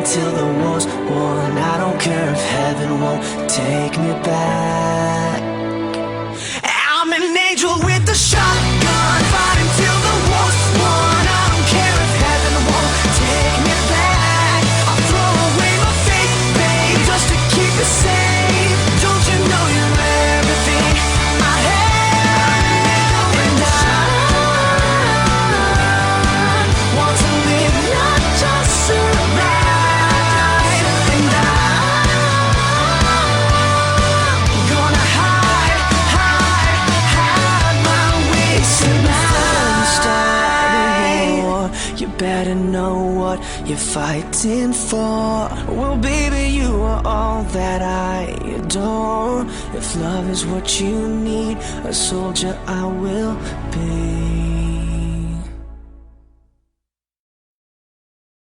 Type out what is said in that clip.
until the war's won. I don't care if heaven won't take me back. I'm an angel with a shotgun, fighting till the war's won. I don't care if heaven won't take me back. I'll throw away my faith, babe, just to keep it safe. Don't you know you're everything I have? And I want to live, not just survive. And I'm gonna hide my way tonight. You better know what you're fighting for. Well, baby, you are all that I adore. If love is what you need, a soldier I will be.